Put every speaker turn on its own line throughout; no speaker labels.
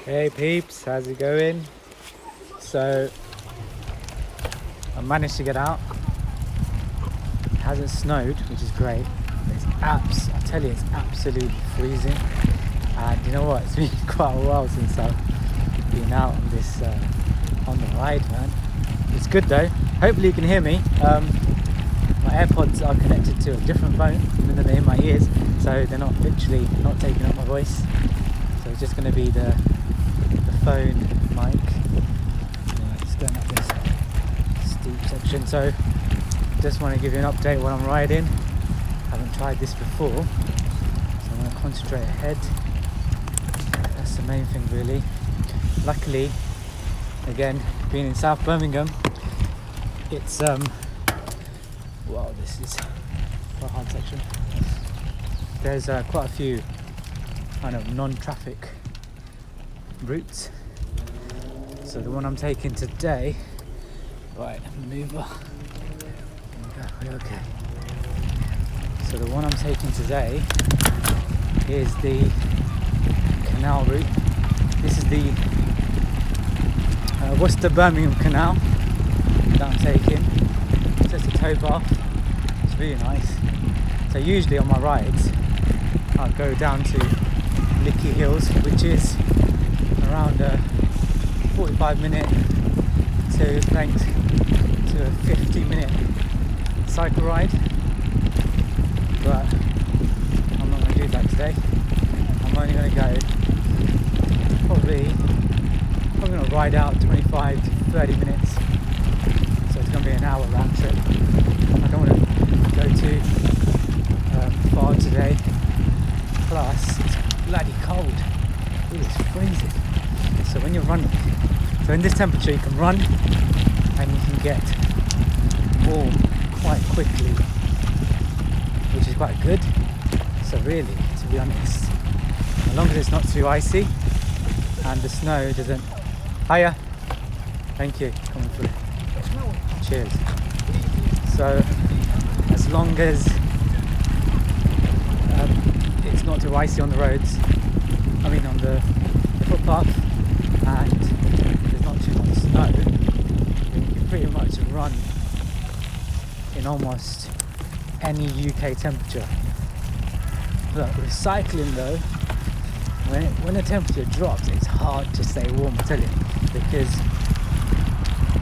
Hey peeps, how's it going? So I managed to get out. It hasn't snowed, which is great. I tell you, it's absolutely freezing. And you know what? It's been quite a while since I've been out on this on the ride, man. It's good though. Hopefully you can hear me. My AirPods are connected to a different phone, even though they're in my ears, so they're not literally not taking up my voice. So it's just going to be the phone mic. It's going up this steep section, so just want to give you an update when I'm riding. Haven't tried this before, so I'm going to concentrate ahead. That's the main thing really. Luckily, again, being in South Birmingham, it's wow, this is quite a hard section. There's quite a few kind of non-traffic routes. So the one I'm taking today, right, maneuver. We're okay. So the one I'm taking today is the canal route. This is the Worcester Birmingham Canal that I'm taking. It's just a towpath. It's really nice. So usually on my rides, I'll go down to Licky Hills, which is around a 45-minute to length to a 50-minute cycle ride, but I'm not going to do that today. I'm only going to go probably going to ride out 25 to 30 minutes, so it's going to be an hour round trip. I don't want to go too far today, plus it's bloody cold. It is freezing. So when you're running, so in this temperature you can run and you can get warm quite quickly, which is quite good. So really, to be honest, as long as it's not too icy and the snow doesn't... Hiya! Thank you, coming through. Cheers. So as long as it's not too icy on the roads, I mean on the footpath, and there's not too much snow, then you can pretty much run in almost any UK temperature. But with cycling though, when the temperature drops, it's hard to stay warm, I tell you, because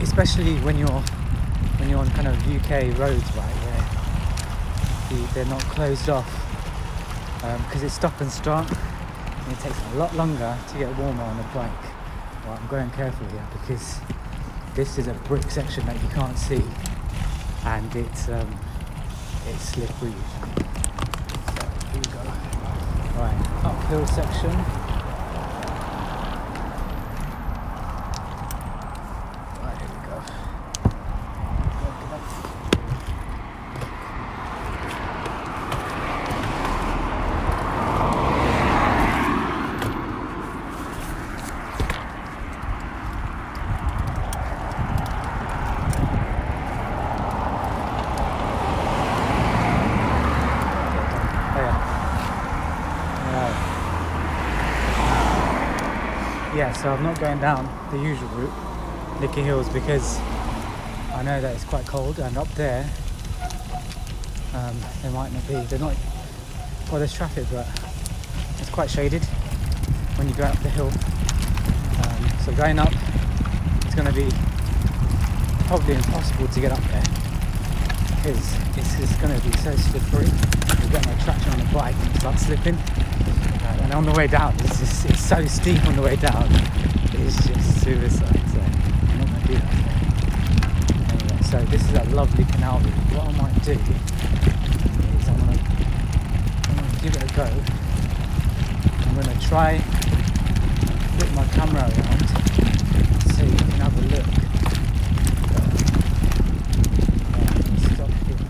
especially when you're on kind of UK roads, right, where they're not closed off, because it's stop and start, and it takes a lot longer to get warmer on a bike. Well, I'm going careful here because this is a brick section that you can't see, and it's slippery. So here we go. Right, uphill section. Right, here we go. Yeah, so I'm not going down the usual route, Licky Hills, because I know that it's quite cold, and up there there might not be, well, there's traffic, but it's quite shaded when you go up the hill. So going up, it's going to be probably impossible to get up there, because it's just going to be so slippery. You get no traction on the bike and you start slipping. And on the way down, it's so steep on the way down, it's just suicide, so I'm not going to do that. Anyway, so this is a lovely canal route. What I might do is I'm going to give it a go. I'm going to try flip my camera around so you can have a look. Stop here.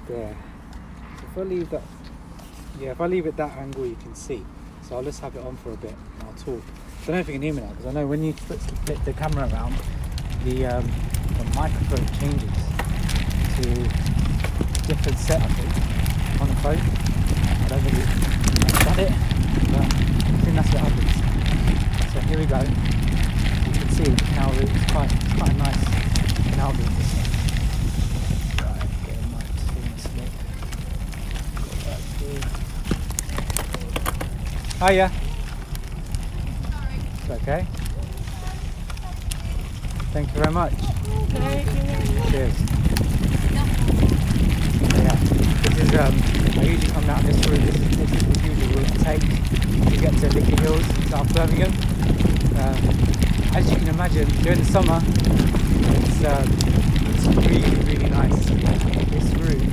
There. So if I leave that, if I leave it that angle, you can see. So I'll just have it on for a bit and I'll talk. I don't know if you can hear me now, because I know when you flip the camera around, the microphone changes to different set, I think, on the phone. I don't really understand it, but I think that's what happens. So here we go. You can see canal route. It's quite a nice canal route, this one. Right, getting my thing slip. Got that through. Hiya. It's okay. Thank you very much. Cheers. Yeah, this is I usually come down this route. This is the usual route I take to get to Licky Hills, South Birmingham. As you can imagine, during the summer, it's really nice. This route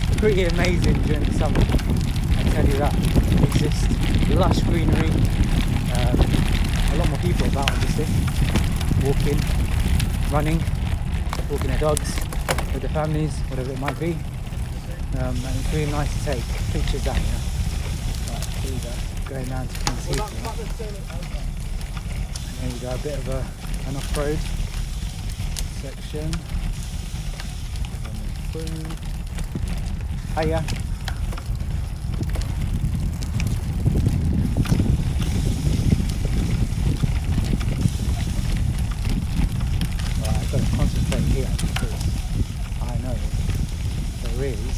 is pretty amazing during the summer. I tell you that. It's just lush greenery. A lot more people about, obviously. Walking, running, walking their dogs with their families, whatever it might be. And it's really nice to take pictures down here. Right, here we go, going down to King's Heath. And here we go, a bit of an off-road section. Hiya. Concentrate here because I know there is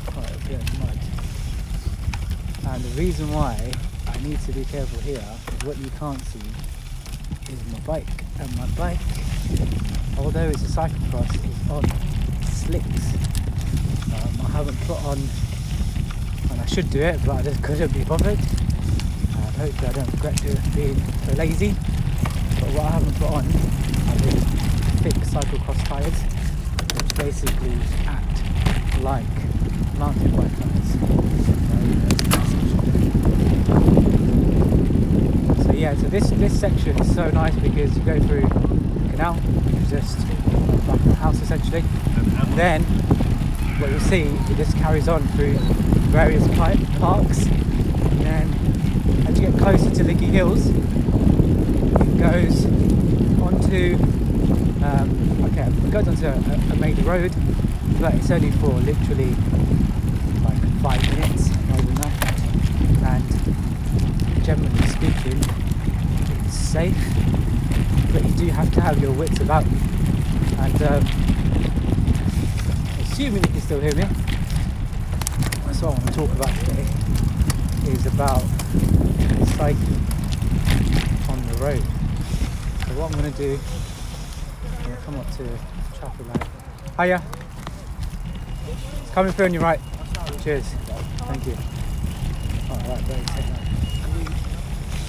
quite a bit of mud, and the reason why I need to be careful here is what you can't see is my bike, and my bike, although it's a cyclocross, is on slicks. I haven't put on, and I should do it, but I just couldn't be bothered. Hopefully I don't regret being so lazy, but what I haven't put on are the thick cyclocross tyres, which basically act like mountain bike tyres. So yeah, so this section is so nice because you go through the canal, which is just like a house essentially. And then what you'll see, it just carries on through various parks, and then as you get closer to Licky Hills, it goes onto it goes onto a major road, but it's only for literally like 5 minutes, not even that. And generally speaking, it's safe, but you do have to have your wits about you. And assuming you can still hear me, that's what I want to talk about today, is about cycling on the road. So what I'm going to do, I'm going to come up to the traffic light. Hiya. It's coming through on your right. Cheers. Thank you. Alright, better take that.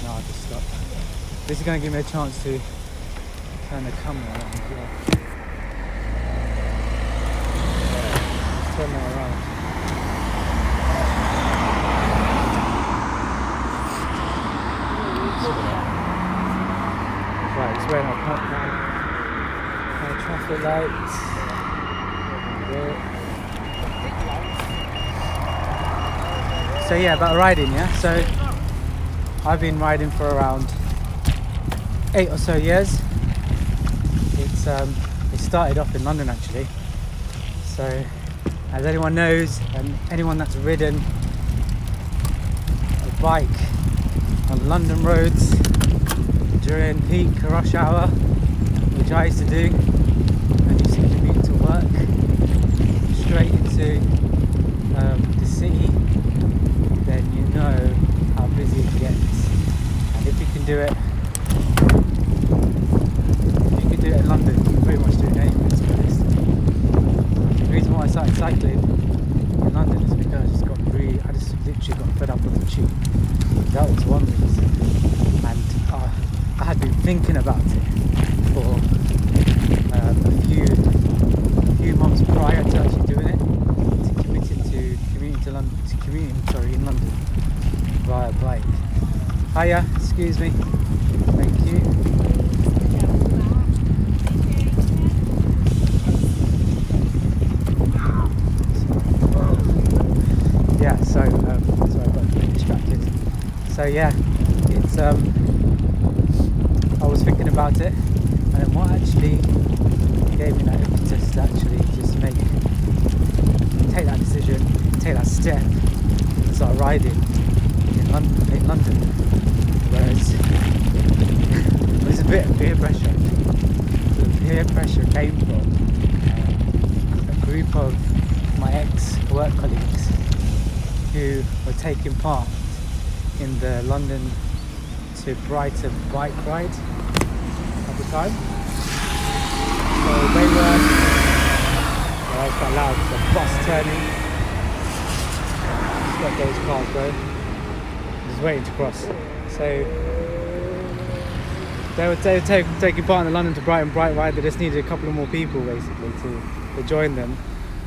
No, I'll just stop. This is going to give me a chance to turn the camera around as well. Just turn that around. Right, it's where I'll put my traffic lights. So yeah, about riding, yeah. So I've been riding for around 8 or so years. It started off in London actually. So as anyone knows, and anyone that's ridden a bike on London roads during peak rush hour, which I used to do, and used to commute to work straight into the city, then you know how busy it gets. And if you can do it, in London, you can pretty much do it anywhere, to be honest. The reason why I started cycling in London is because I just literally got fed up with the tube. That was one reason, and I had been thinking about it for a few months prior to actually doing it, to commuting in London via bike. Hiya, excuse me. Thank you. Yeah, so sorry, I got a bit distracted So yeah, it's I was thinking about it, and then what actually gave me that impetus to actually just take that decision, take that step, and start riding in London. Whereas there's a bit of peer pressure. The peer pressure came from a group of my ex-work colleagues who were taking part in the London to Brighton bike ride at the time. So they were, well, it's quite loud, the bus turning. Just let those cars go. Just waiting to cross. So they were taking part in the London to Brighton bike ride. They just needed a couple of more people basically to join them,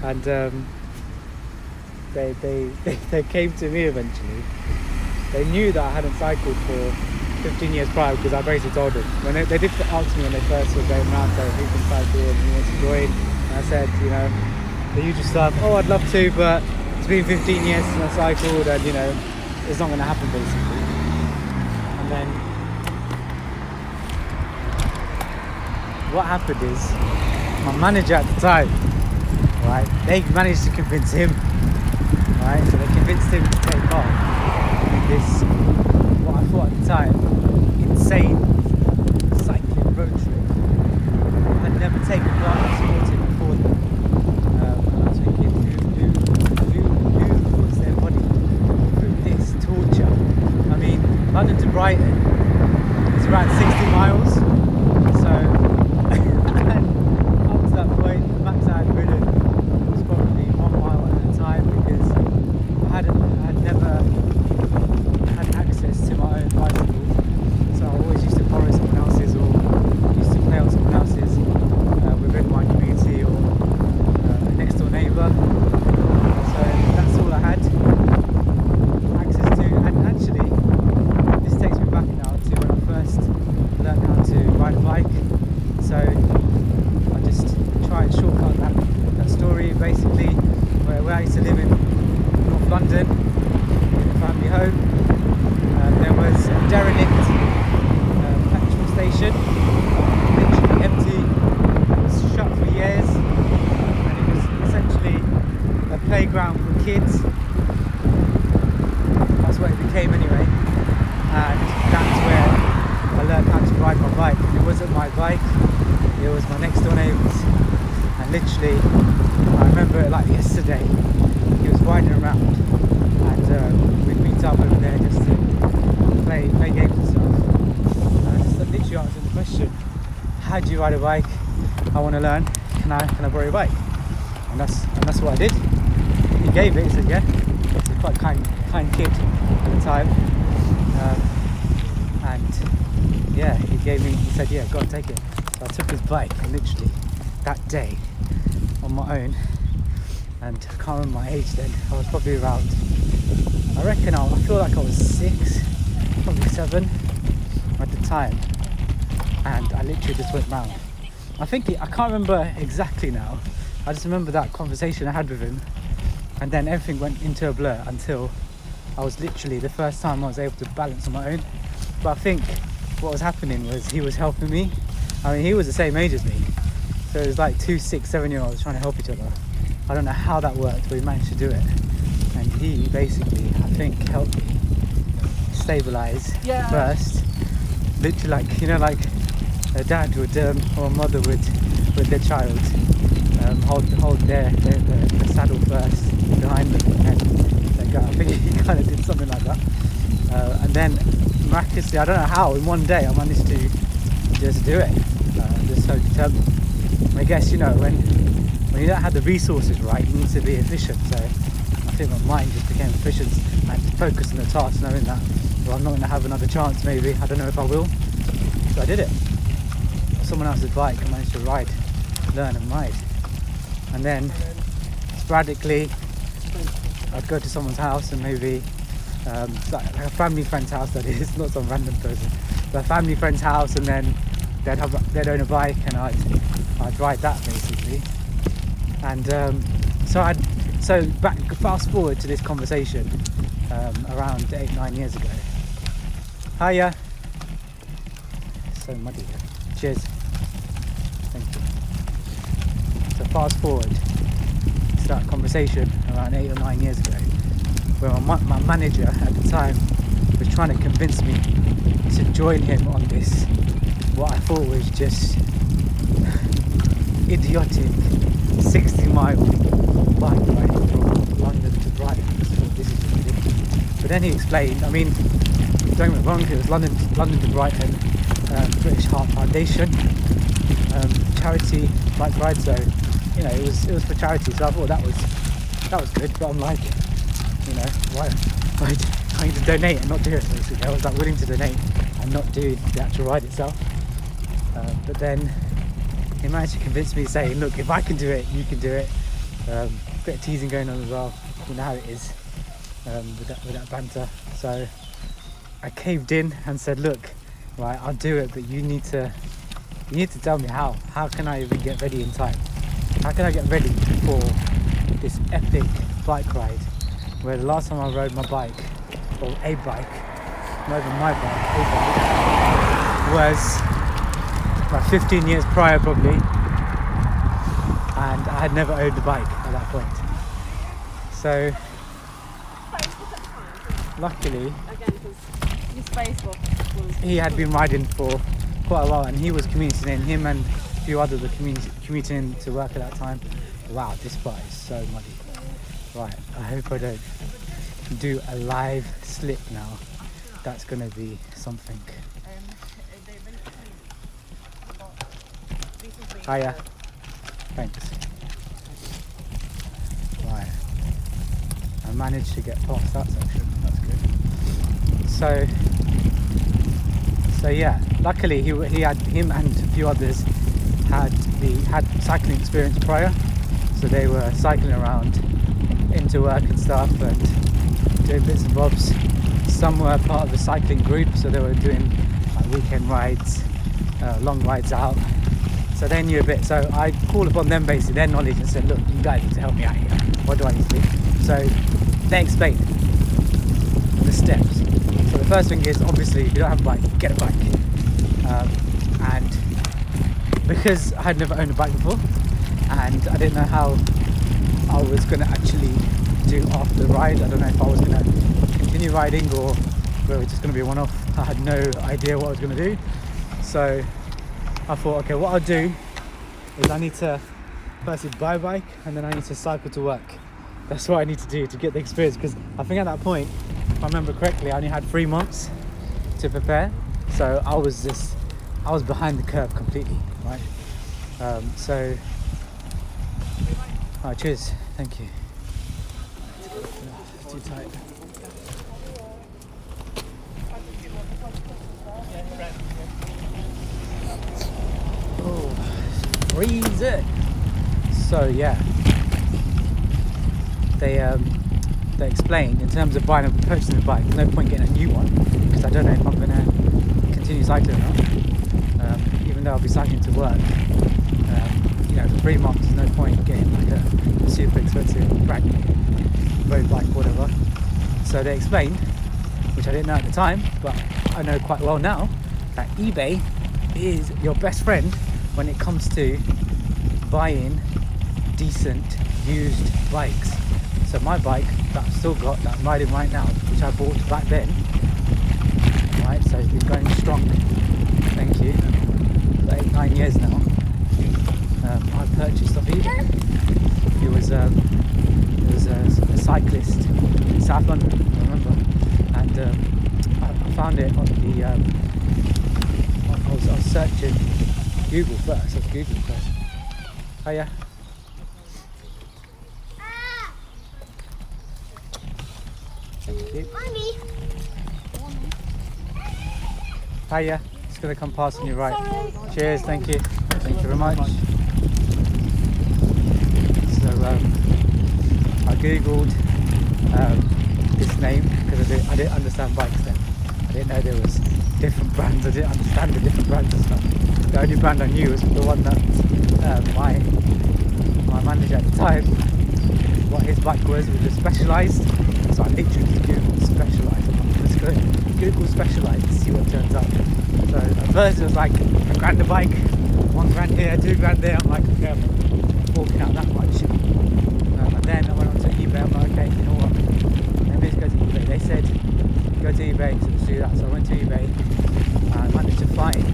and they came to me eventually. They knew that I hadn't cycled for 15 years prior because I basically told them. When they did ask me when they first were going around, so who can cycle and who wants to join, and I said, you know, the usual stuff, oh I'd love to, but it's been 15 years since I cycled, and you know, it's not going to happen basically. And then what happened is, my manager at the time, right, they managed to convince him, right, so they convinced him to take part in this, what I thought at the time, insane cycling road trip. I'd never taken part in sporting before then. And I was thinking, who puts their body through this torture? I mean, London to Brighton is around 60 miles, so and up to that point, the max I had ridden was probably 1 mile at a time, because I had never had access to my own bicycle, so I always used to borrow someone else's, or used to play on someone else's within my community, or a next door neighbour. So that's all I had access to. And actually, this takes me back now to when I first learned how to ride a bike. So I just try and shortcut that story. Basically, where I used to live in North London, in a family home, there was a derelict petrol station, literally empty. It was shut for years, and it was essentially a playground for kids. That's what it became anyway, and that's where I learned how to ride my bike. And it wasn't my bike, it was my next door neighbour's. And literally, I remember it like yesterday. He was riding around, and we'd meet up over there just to play games and stuff. And I just literally answered the question, how do you ride a bike? I want to learn. Can I borrow your bike? And that's what I did. He gave it. He said yeah. He's a quite kind kid at the time. And yeah, he said yeah, go and take it. So I took his bike, and literally that day on my own, and I can't remember my age then. I was probably around, I feel like I was 6, probably 7 at the time, and I literally just went round. I can't remember exactly now. I just remember that conversation I had with him, and then everything went into a blur until I was literally, the first time I was able to balance on my own. But I think what was happening was he was helping me. I mean, he was the same age as me, so it was like 2 6 7-year-olds trying to help each other. I don't know how that worked, but he managed to do it. And he basically, I think, helped me stabilise first. Literally, like, you know, like a dad would, or a mother would, with their child, hold their saddle first behind them, and then go. I think he kind of did something like that. And then miraculously, I don't know how, in one day I managed to just do it. Just so determined. I guess, you know, when you don't have the resources right, you need to be efficient. So I think my mind just became efficient. I had to focus on the task, knowing that, well, I'm not going to have another chance maybe. I don't know if I will. So I did it. Someone else's bike, I managed to learn and ride. And then sporadically I'd go to someone's house, and maybe like a family friend's house, that is, not some random person, but a family friend's house, and then they'd own a bike, and I'd ride that basically. And fast forward to this conversation around 8-9 years ago, Hiya. So muddy here. Cheers. Thank you. So fast forward to that conversation around 8 or 9 years ago, where my manager at the time was trying to convince me to join him on this, what I thought was just idiotic 60-mile bike ride from London to Brighton. I thought, this is ridiculous. But then he explained, I mean, don't get me wrong, it was London to Brighton, British Heart Foundation, charity bike ride, so you know it was for charity. So I thought that was good. But I'm like, you know, why I need to donate and not do it. Basically, I was like willing to donate and not do the actual ride itself. But then he managed to convince me, saying, look, if I can do it, you can do it. Bit of teasing going on as well. You know how it is with that banter. So I caved in and said, look, right, I'll do it, but you need to tell me how. How can I even get ready in time? How can I get ready for this epic bike ride? Where the last time I rode my bike, or a bike, not even my bike, a bike, was about 15 years prior probably, and I had never owned a bike at that point. So luckily, he had been riding for quite a while, and he was commuting in. Him and a few others were commuting in to work at that time. Wow, this bike is so muddy. Right, I hope I don't do a live slip now. That's gonna be something. Hiya. Thanks. Right. I managed to get past that section. That's good. So yeah. Luckily, he had him and a few others had cycling experience prior, so they were cycling around into work and stuff and doing bits and bobs. Some were part of a cycling group, so they were doing like weekend rides, long rides out. So they knew a bit. So I called upon them, basically their knowledge, and said, look, you guys need to help me out here. What do I need to do? So they explained the steps. So the first thing is, obviously, if you don't have a bike, get a bike. And because I had never owned a bike before, and I didn't know how I was going to actually do after the ride. I don't know if I was going to continue riding or whether it was just going to be a one-off. I had no idea what I was going to do. So I thought, okay, what I'll do is I need to firstly buy a bike, and then I need to cycle to work. That's what I need to do to get the experience, because I think at that point, if I remember correctly, I only had 3 months to prepare. So I was behind the curve completely, right? Alright, cheers, thank you. Too tight. Oh, freezing. So yeah, they explained in terms of buying and purchasing a bike, there's no point getting a new one, because I don't know if I'm going to continue cycling or not. Even though I'll be cycling to work, you know, for 3 months, there's no point getting like a super expensive brand new road bike, whatever. So they explained, which I didn't know at the time, but I know quite well now, that eBay is your best friend when it comes to buying decent used bikes. So my bike that I've still got, that I'm riding right now, which I bought back then, right, so it's been going strong, thank you, for 8-9 years now. I purchased off eBay. It was a cyclist in South London, I remember, and I found it on the I was searching Google first. Hiya. Thank you.
Mommy.
Hiya. It's going to come past on your right. Sorry. Cheers, thank you. Thank you very much. So I googled this name because I didn't understand bikes then. I didn't know there was different brands. I didn't understand the different brands and stuff. The only brand I knew was the one that my manager at the time, what his bike was just Specialized. So I literally just googled Specialized on the screen. Google Specialized to see what turns up. So at first it was like £1,000 a bike, £1,000 here, £2,000 there. I'm like, okay, I'm walking out that much. And then I went on to eBay. I'm like, okay, you know what? Let me just go to eBay. They said go to eBay, so let's do that. So I went to eBay and I managed to find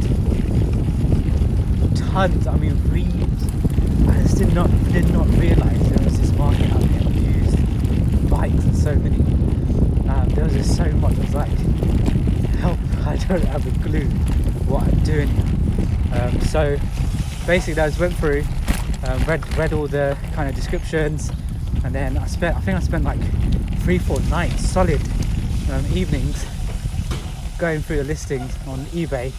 tons, I mean reams. I just did not realise there was this market out there of used bikes and so many. There was just so much. I was like, help, I don't have a clue what I'm doing here. So basically I just went through, read all the kind of descriptions, and then I think I spent like 3-4 nights solid evenings going through the listings on eBay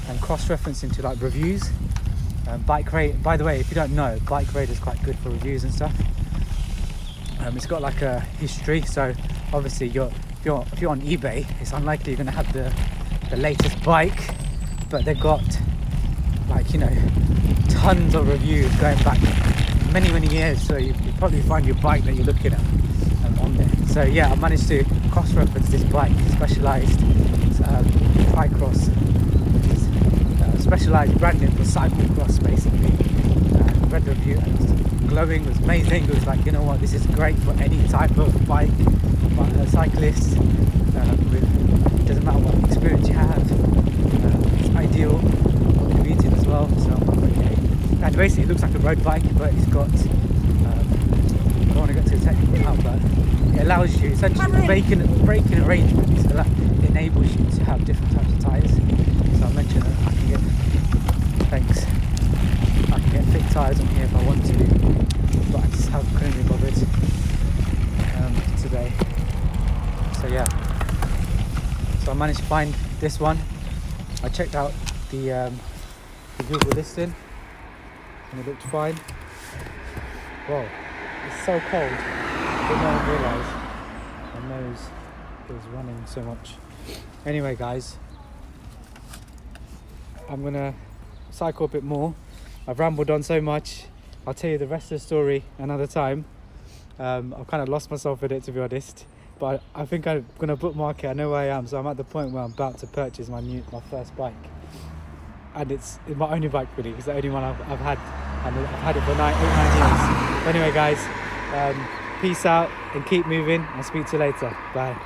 and cross-referencing to like reviews. Bike Rate, by the way, if you don't know, Bike Rate is quite good for reviews and stuff. It's got like a history, so obviously if you're on eBay, it's unlikely you're going to have the latest bike, but they've got like, you know, tons of reviews going back many years, so you probably find your bike that you're looking at on there. So yeah, I managed to cross-reference this bike, Specialized Tricross, which is Specialized branding for cyclocross basically. Read the review and it was glowing, it was amazing. It was like, you know what, this is great for any type of bike, cyclist. It doesn't matter what experience you have. It's ideal for commuting as well. So I'm like, okay. And basically it looks like a road bike, but it's got I don't want to get too technical now, but it allows you essentially braking arrangements. So that enables you to have different types of tyres. So I mentioned that I can get thick tyres on here if I want to, but I just couldn't be bothered today. So yeah, so I managed to find this one. I checked out the Google listing and it looked fine. Whoa, it's so cold. I didn't even realise my nose is running so much. Anyway guys, I'm gonna cycle a bit more. I've rambled on so much. I'll tell you the rest of the story another time. I've kind of lost myself in it, to be honest, but I think I'm gonna bookmark it. I know where I am, so I'm at the point where I'm about to purchase my first bike, and it's my only bike really. It's the only one I've had, and I've had it for 8-9 years. But anyway guys, peace out and keep moving. I'll speak to you later. Bye.